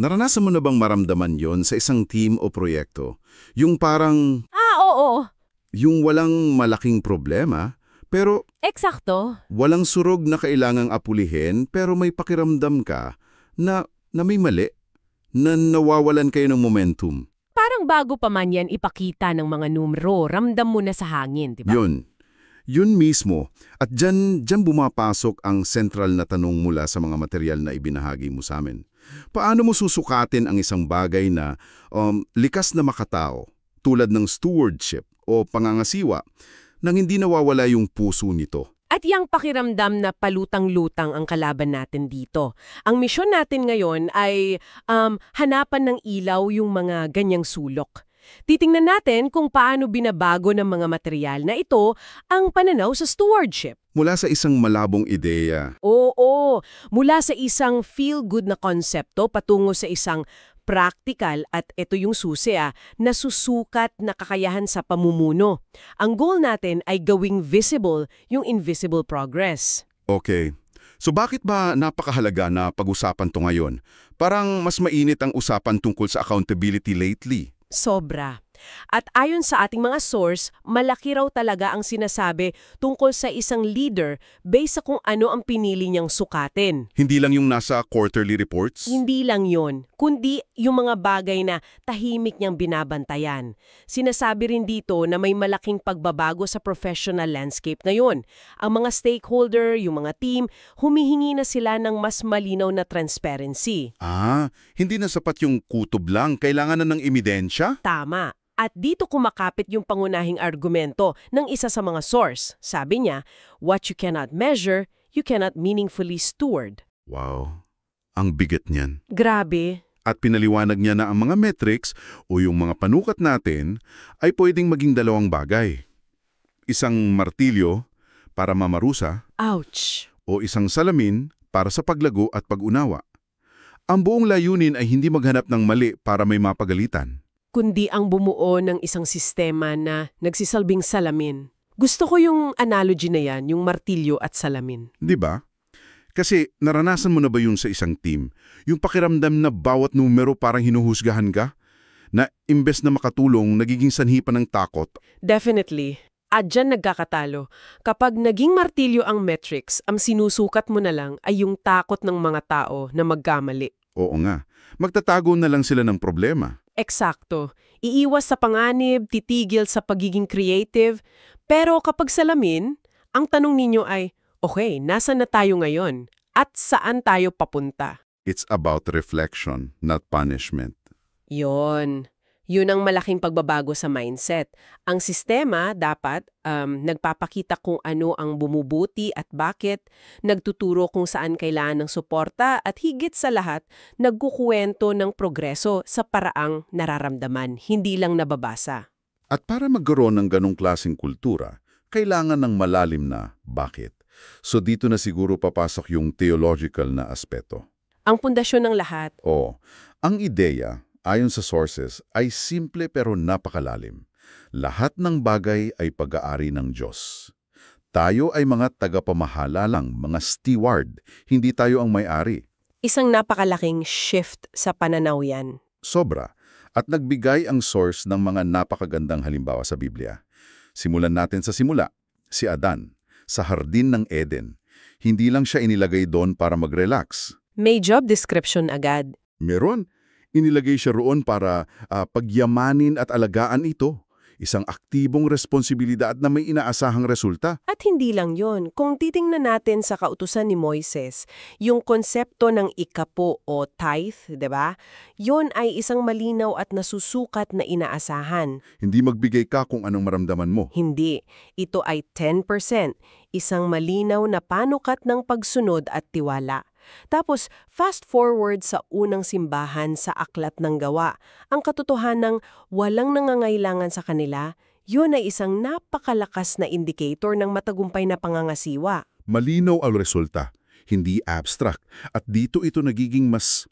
Naranasan mo na bang maramdaman yon sa isang team o proyekto? Yung parang, Oo. yung walang malaking problema, pero Eksakto. walang surog na kailangang apulihin, pero may pakiramdam ka na may mali, na nawawalan kayo ng momentum. Parang bago pa man yan ipakita ng mga numero, ramdam mo na sa hangin, di ba? Yun mismo. At dyan bumapasok ang sentral na tanong mula sa mga material na ibinahagi mo sa amin. Paano mo susukatin ang isang bagay na likas na makatao, tulad ng stewardship o pangangasiwa, nang hindi nawawala yung puso nito? At yang pakiramdam na palutang-lutang ang kalaban natin dito. Ang misyon natin ngayon ay hanapan ng ilaw yung mga ganyang sulok. Titingnan natin kung paano binabago ng mga material na ito ang pananaw sa stewardship. Mula sa isang malabong ideya, Oo, mula sa isang feel-good na konsepto patungo sa isang practical at ito yung susi nasusukat na kakayahan sa pamumuno. Ang goal natin ay gawing visible yung invisible progress. okay. So bakit ba napakahalaga na pag-usapan to ngayon? Parang mas mainit ang usapan tungkol sa accountability lately. Sobra. At ayon sa ating mga source, malaki raw talaga ang sinasabi tungkol sa isang leader based sa kung ano ang pinili niyang sukatin. Hindi lang yung nasa quarterly reports? Hindi lang yon, kundi yung mga bagay na tahimik niyang binabantayan. Sinasabi rin dito na may malaking pagbabago sa professional landscape ngayon. Ang mga stakeholder, yung mga team, humihingi na sila ng mas malinaw na transparency. Hindi na sapat yung kutob lang. Kailangan na ng ebidensya? Tama. At dito kumakapit yung pangunahing argumento ng isa sa mga source. Sabi niya, what you cannot measure, you cannot meaningfully steward. Wow, ang bigat niyan. Grabe. At pinaliwanag niya na ang mga metrics o yung mga panukat natin ay pwedeng maging dalawang bagay. Isang martilyo para mamarusa Ouch. o isang salamin para sa paglago at pag-unawa. Ang buong layunin ay hindi maghanap ng mali para may mapagalitan. Kundi ang bumuo ng isang sistema na nagsisalbing salamin. Gusto ko yung analogy na yan, yung martilyo at salamin. Di ba? Kasi naranasan mo na ba yun sa isang team? Yung pakiramdam na bawat numero parang hinuhusgahan ka? Na imbes na makatulong, nagiging sanhi pa ng takot? Definitely. At dyan nagkakatalo. Kapag naging martilyo ang metrics, ang sinusukat mo na lang ay yung takot ng mga tao na magkamali. Oo nga. Magtatago na lang sila ng problema. Eksakto. Iiwas sa panganib, titigil sa pagiging creative. Pero kapag salamin, ang tanong ninyo ay, okay, nasa na tayo ngayon? At saan tayo papunta? It's about reflection, not punishment. Yon. Yun ang malaking pagbabago sa mindset. Ang sistema dapat nagpapakita kung ano ang bumubuti at bakit, nagtuturo kung saan kailangan ng suporta at higit sa lahat, nagkukuwento ng progreso sa paraang nararamdaman, hindi lang nababasa. At para magkaroon ng ganong klaseng kultura, kailangan ng malalim na bakit. So dito na siguro papasok yung theological na aspeto. Ang pundasyon ng lahat. Ang ideya, ayon sa sources, ay simple pero napakalalim. Lahat ng bagay ay pag-aari ng Diyos. Tayo ay mga tagapamahala lang, mga steward, hindi tayo ang may-ari. Isang napakalaking shift sa pananaw yan. Sobra. At nagbigay ang source ng mga napakagandang halimbawa sa Biblia. Simulan natin sa simula, si Adan, sa Hardin ng Eden. Hindi lang siya inilagay doon para mag-relax. May job description agad. Meron. Inilagay siya roon para pagyamanin at alagaan ito. Isang aktibong responsibilidad na may inaasahang resulta. At hindi lang yon. Kung titingnan natin sa kautusan ni Moises, yung konsepto ng ikapo o tithe, di ba? Yon ay isang malinaw at nasusukat na inaasahan. Hindi magbigay ka kung anong maramdaman mo. Hindi. Ito ay 10%. Isang malinaw na panukat ng pagsunod at tiwala. Tapos, fast forward sa unang simbahan sa Aklat ng Gawa. Ang katotohanang walang nangangailangan sa kanila, yun ay isang napakalakas na indicator ng matagumpay na pangangasiwa. Malinaw ang resulta, hindi abstract. At dito ito nagiging mas...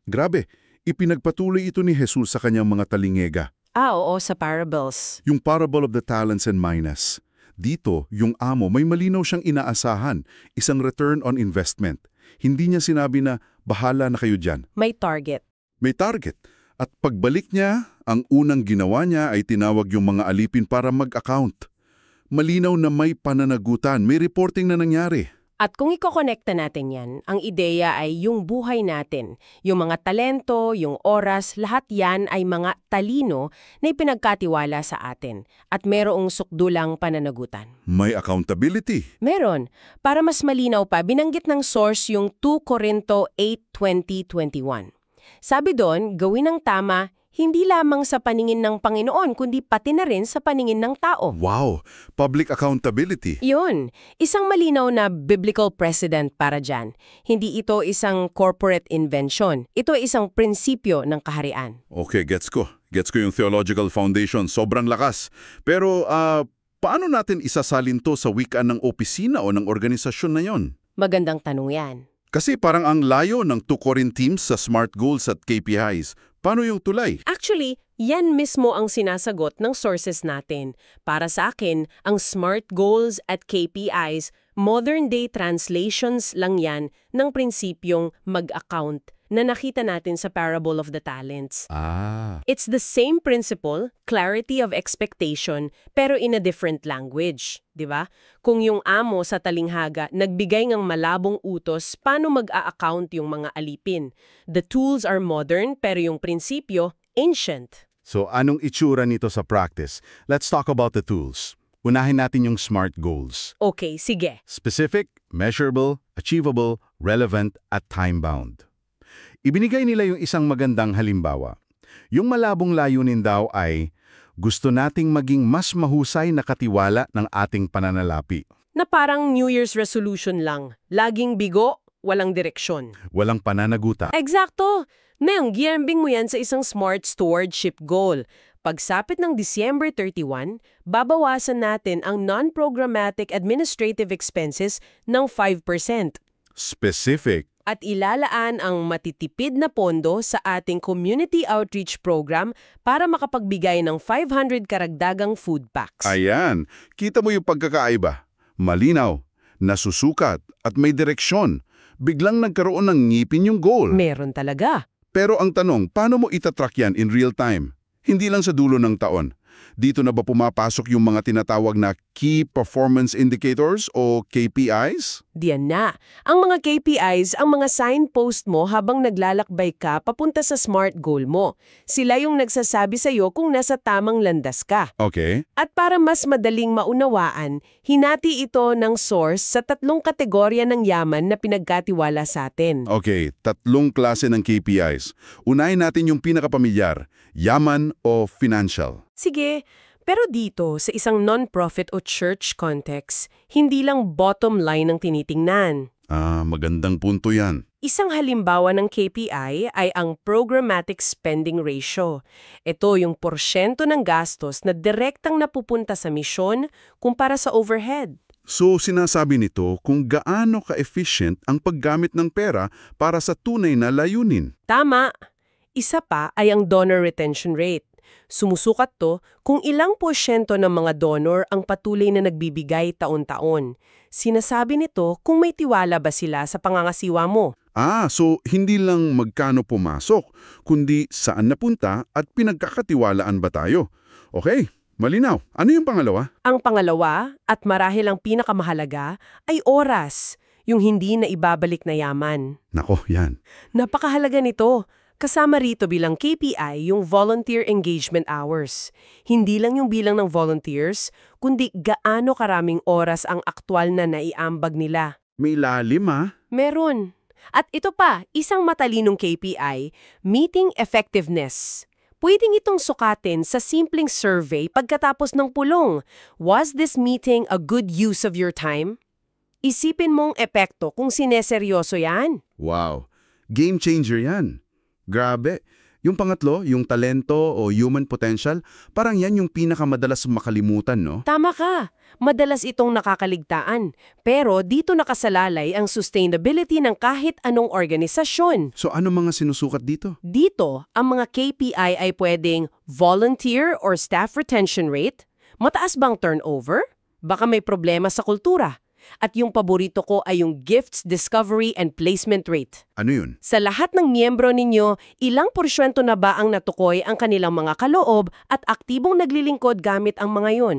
Grabe, ipinagpatuloy ito ni Jesus sa kanyang mga talingega. Oo, sa parables. Yung parable of the talents and minas. Dito, yung amo, may malinaw siyang inaasahan, isang return on investment. Hindi niya sinabi na, bahala na kayo dyan. May target. may target. At pagbalik niya, ang unang ginawa niya ay tinawag yung mga alipin para mag-account. Malinaw na may pananagutan, may reporting na nangyari. At kung ikokonekta natin yan, ang ideya ay yung buhay natin, yung mga talento, yung oras, lahat yan ay mga talino na ipinagkatiwala sa atin at merong sukdulang pananagutan. May accountability. Meron. Para mas malinaw pa, binanggit ng source yung 2 Corinto 8:20-21. Sabi doon, gawin ng tama, hindi lamang sa paningin ng Panginoon, kundi pati na rin sa paningin ng tao. Wow! Public accountability. Yun. Isang malinaw na biblical precedent para dyan. Hindi ito isang corporate invention. Ito ay isang prinsipyo ng kaharian. Okay, gets ko. Gets ko yung theological foundation. Sobrang lakas. Pero, paano natin isasalin to sa wikaan ng opisina o ng organisasyon na yon? Magandang tanong yan. Kasi parang ang layo ng 2 Corinthians sa SMART goals at KPIs. Paano yung tulay? Actually, yan mismo ang sinasagot ng sources natin. Para sa akin, ang SMART goals at KPIs, modern-day translations lang yan ng prinsipyong mag-account na nakita natin sa Parable of the Talents. It's the same principle, clarity of expectation, pero in a different language. Diba? Kung yung amo sa talinghaga nagbigay ng malabong utos, paano mag-a-account yung mga alipin? The tools are modern, pero yung prinsipyo, ancient. So anong itsura nito sa practice? Let's talk about the tools. Unahin natin yung SMART goals. Okay, sige. Specific, measurable, achievable, relevant, at time-bound. Ibinigay nila yung isang magandang halimbawa. Yung malabong layunin daw ay gusto nating maging mas mahusay na katiwala ng ating pananalapi. Na parang New Year's resolution lang. Laging bigo, walang direksyon. Walang pananaguta. Eksakto! Nang giyambing mo yan sa isang smart stewardship goal. Pagsapit ng December 31, babawasan natin ang non-programmatic administrative expenses ng 5%. Specific. At ilalaan ang matitipid na pondo sa ating community outreach program para makapagbigay ng 500 karagdagang food packs. Ayan, kita mo yung pagkakaiba. Malinaw, nasusukat, at may direksyon. Biglang nagkaroon ng ngipin yung goal. Meron talaga. Pero ang tanong, paano mo itatrack yan in real time? Hindi lang sa dulo ng taon. Dito na ba pumapasok yung mga tinatawag na Key Performance Indicators o KPIs? Diyan na. Ang mga KPIs, ang mga signpost mo habang naglalakbay ka papunta sa SMART goal mo. Sila yung nagsasabi sa'yo kung nasa tamang landas ka. Okay. At para mas madaling maunawaan, hinati ito ng source sa 3 kategorya ng yaman na pinagkatiwala sa atin. Okay, 3 klase ng KPIs. Unahin natin yung pinakapamilyar, yaman o financial. Sige, pero dito, sa isang non-profit o church context, hindi lang bottom line ang tinitingnan. Magandang punto yan. Isang halimbawa ng KPI ay ang Programmatic Spending Ratio. Ito yung porsyento ng gastos na direktang napupunta sa misyon kumpara sa overhead. So sinasabi nito kung gaano ka-efficient ang paggamit ng pera para sa tunay na layunin. Tama. Isa pa ay ang donor retention rate. Sumusukat to kung ilang porsyento ng mga donor ang patuloy na nagbibigay taon-taon. Sinasabi nito kung may tiwala ba sila sa pangangasiwa mo. So hindi lang magkano pumasok, kundi saan napunta at pinagkakatiwalaan ba tayo. Okay, malinaw. Ano yung pangalawa? Ang pangalawa, at marahil ang pinakamahalaga, ay oras, yung hindi na ibabalik na yaman. Nako, yan. Napakahalaga nito. Kasama rito bilang KPI yung volunteer engagement hours. Hindi lang yung bilang ng volunteers, kundi gaano karaming oras ang aktwal na naiambag nila. May lalim Meron. At ito pa, isang matalinong KPI, meeting effectiveness. Pwedeng itong sukatin sa simpleng survey pagkatapos ng pulong. Was this meeting a good use of your time? Isipin mong epekto kung sineseryoso yan. Wow, game changer yan. Grabe. Yung pangatlo, yung talento o human potential, parang yan yung pinakamadalas makalimutan, no? Tama ka. Madalas itong nakakaligtaan. Pero dito nakasalalay ang sustainability ng kahit anong organisasyon. So ano mga sinusukat dito? Dito, ang mga KPI ay pwedeng volunteer or staff retention rate, mataas bang turnover, baka may problema sa kultura, At yung paborito ko ay yung gifts, discovery, and placement rate. Ano yun? Sa lahat ng miyembro ninyo, ilang porsyento na ba ang natukoy ang kanilang mga kaloob at aktibong naglilingkod gamit ang mga yun?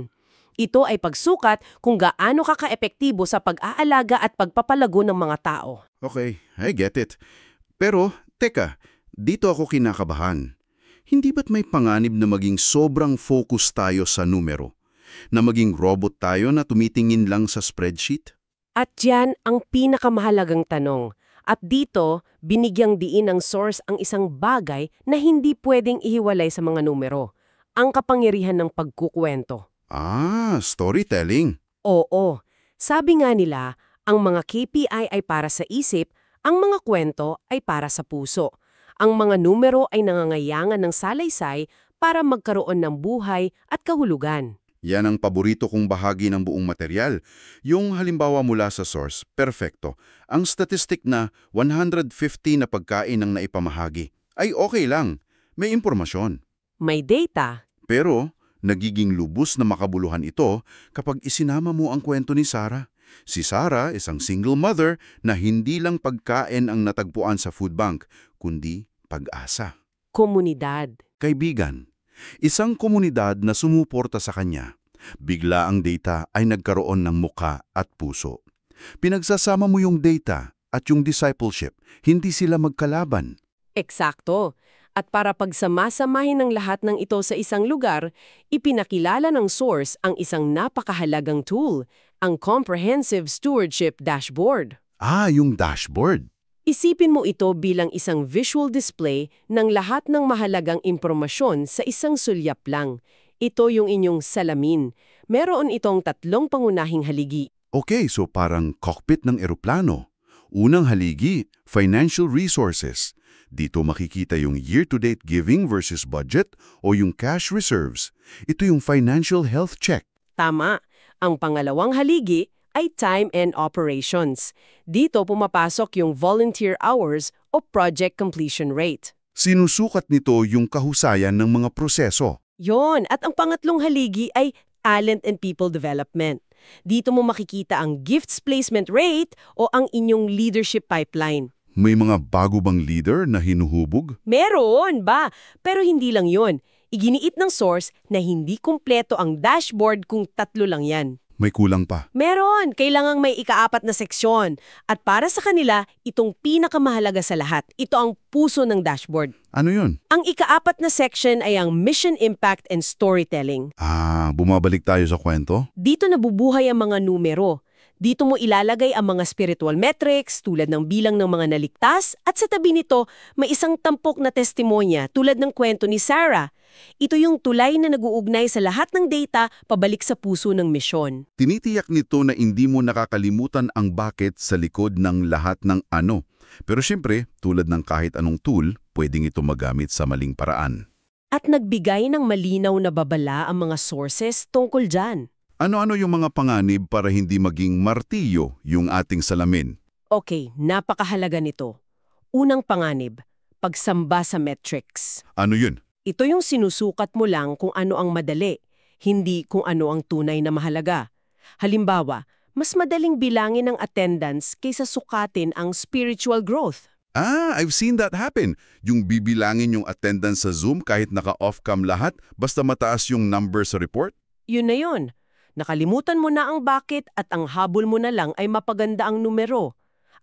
Ito ay pagsukat kung gaano ka kaepektibo sa pag-aalaga at pagpapalago ng mga tao. Okay, I get it. Pero, teka, dito ako kinakabahan. Hindi ba't may panganib na maging sobrang focus tayo sa numero? Na maging robot tayo na tumitingin lang sa spreadsheet? At yan ang pinakamahalagang tanong. At dito, binigyang diin ng source ang isang bagay na hindi pwedeng ihiwalay sa mga numero. Ang kapangyarihan ng pagkukwento. Storytelling. Oo. Sabi nga nila, ang mga KPI ay para sa isip, ang mga kwento ay para sa puso. Ang mga numero ay nangangailangan ng salaysay para magkaroon ng buhay at kahulugan. Yan ang paborito kong bahagi ng buong material. Yung halimbawa mula sa source, perfecto. Ang statistic na 150 na pagkain ang naipamahagi ay okay lang. May impormasyon. May data. Pero, nagiging lubos na makabuluhan ito kapag isinama mo ang kwento ni Sarah. Si Sarah, isang single mother na hindi lang pagkain ang natagpuan sa food bank, kundi pag-asa. Komunidad. Kaibigan, isang komunidad na sumuporta sa kanya. Bigla ang data ay nagkaroon ng muka at puso. Pinagsasama mo yung data at yung discipleship, hindi sila magkalaban. Eksakto. At para pagsamasamahin ng lahat ng ito sa isang lugar, ipinakilala ng source ang isang napakahalagang tool, ang Comprehensive Stewardship Dashboard. Yung dashboard. Isipin mo ito bilang isang visual display ng lahat ng mahalagang impormasyon sa isang sulyap lang. Ito yung inyong salamin. Meron itong 3 pangunahing haligi. Okay, so parang cockpit ng eroplano. Unang haligi, financial resources. Dito makikita yung year-to-date giving versus budget o yung cash reserves. Ito yung financial health check. Tama. Ang pangalawang haligi ay time and operations. Dito pumapasok yung volunteer hours o project completion rate. Sinusukat nito yung kahusayan ng mga proseso. Yon, at ang pangatlong haligi ay talent and people development. Dito mo makikita ang gifts placement rate o ang inyong leadership pipeline. May mga bago bang leader na hinuhubog? Meron ba? Pero hindi lang yon. Iginiit ng source na hindi kumpleto ang dashboard kung 3 lang yan. May kulang pa. Meron! Kailangang may ika-4 na seksyon. At para sa kanila, itong pinakamahalaga sa lahat. Ito ang puso ng dashboard. Ano yun? Ang ika-4 na section ay ang mission impact and storytelling. Bumabalik tayo sa kwento? Dito nabubuhay ang mga numero. Dito mo ilalagay ang mga spiritual metrics tulad ng bilang ng mga naligtas at sa tabi nito may isang tampok na testimonya tulad ng kwento ni Sarah. Ito yung tulay na nag-uugnay sa lahat ng data pabalik sa puso ng misyon. Tinitiyak nito na hindi mo nakakalimutan ang bakit sa likod ng lahat ng ano. Pero siyempre, tulad ng kahit anong tool, pwedeng ito magamit sa maling paraan. At nagbigay ng malinaw na babala ang mga sources tungkol dyan. Ano-ano yung mga panganib para hindi maging martilyo yung ating salamin? Okay, napakahalaga nito. Unang panganib, pagsamba sa metrics. Ano yun? Ito yung sinusukat mo lang kung ano ang madali, hindi kung ano ang tunay na mahalaga. Halimbawa, mas madaling bilangin ang attendance kaysa sukatin ang spiritual growth. I've seen that happen. Yung bibilangin yung attendance sa Zoom kahit naka-off-cam lahat, basta mataas yung number sa report? Yun na yun. Nakalimutan mo na ang bakit at ang habol mo na lang ay mapaganda ang numero.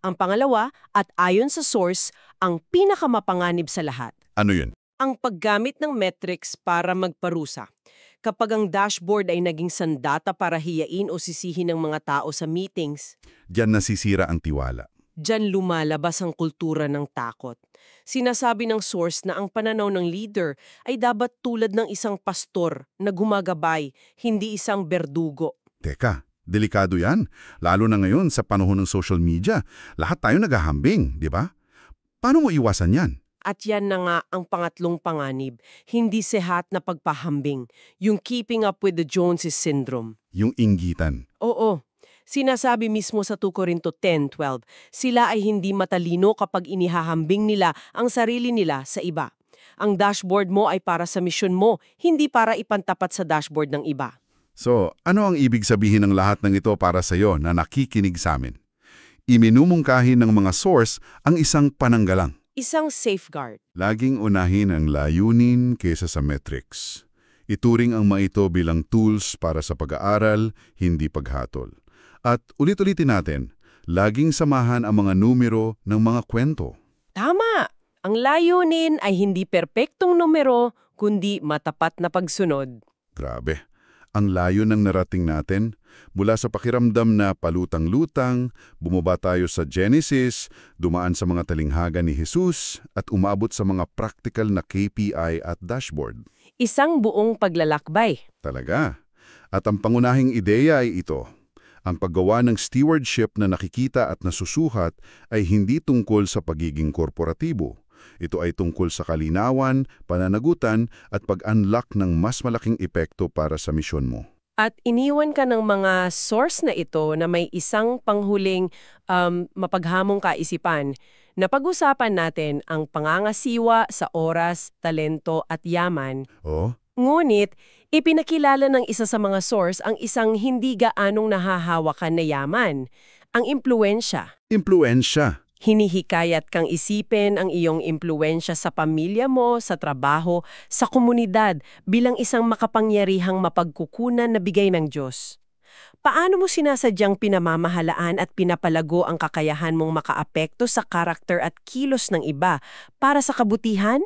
Ang pangalawa, at ayon sa source, ang pinakamapanganib sa lahat. Ano yun? Ang paggamit ng metrics para magparusa. Kapag ang dashboard ay naging sandata para hiyain o sisihin ng mga tao sa meetings, Diyan nasisira ang tiwala. diyan lumalabas ang kultura ng takot. Sinasabi ng source na ang pananaw ng leader ay dapat tulad ng isang pastor na gumagabay, hindi isang berdugo. Teka, delikado yan. Lalo na ngayon sa panahon ng social media. Lahat tayo naghahambing, di ba? Paano mo iwasan yan? At yan na nga ang pangatlong panganib, hindi sihat na pagpahambing, yung keeping up with the Joneses syndrome. Yung inggitan. Oo. Sinasabi mismo sa 2 Corinto 10:12, sila ay hindi matalino kapag inihahambing nila ang sarili nila sa iba. Ang dashboard mo ay para sa misyon mo, hindi para ipantapat sa dashboard ng iba. So, ano ang ibig sabihin ng lahat ng ito para sa iyo na nakikinig sa amin? Iminumungkahi ng mga source ang isang pananggalang. Isang safeguard. Laging unahin ang layunin kaysa sa metrics. Ituring ang mga ito bilang tools para sa pag-aaral, hindi paghatol. At ulit-ulitin natin, laging samahan ang mga numero ng mga kwento. Tama! Ang layunin ay hindi perpektong numero, kundi matapat na pagsunod. Grabe. Ang layo ng narating natin, mula sa pakiramdam na palutang-lutang, bumaba tayo sa Genesis, dumaan sa mga talinghaga ni Jesus, at umabot sa mga practical na KPI at dashboard. Isang buong paglalakbay. Talaga. At ang pangunahing ideya ay ito. Ang paggawa ng stewardship na nakikita at nasusuhat ay hindi tungkol sa pagiging korporatibo. Ito ay tungkol sa kalinawan, pananagutan at pag-unlock ng mas malaking epekto para sa misyon mo. At iniwan ka ng mga source na ito na may isang panghuling mapaghamong kaisipan na pag-usapan natin ang pangangasiwa sa oras, talento at yaman. Oh, Ngunit, ipinakilala ng isa sa mga source ang isang hindi gaanong nahahawakan na yaman, ang impluensya. impluensya. Hinihikayat kang isipin ang iyong impluensya sa pamilya mo, sa trabaho, sa komunidad bilang isang makapangyarihang mapagkukunan na bigay ng Diyos. Paano mo sinasadyang pinamamahalaan at pinapalago ang kakayahan mong makaapekto sa karakter at kilos ng iba para sa kabutihan?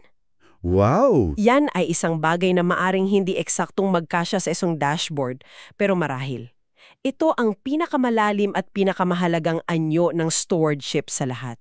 Wow! Yan ay isang bagay na maaring hindi eksaktong magkasya sa isang dashboard, pero marahil. Ito ang pinakamalalim at pinakamahalagang anyo ng stewardship sa lahat.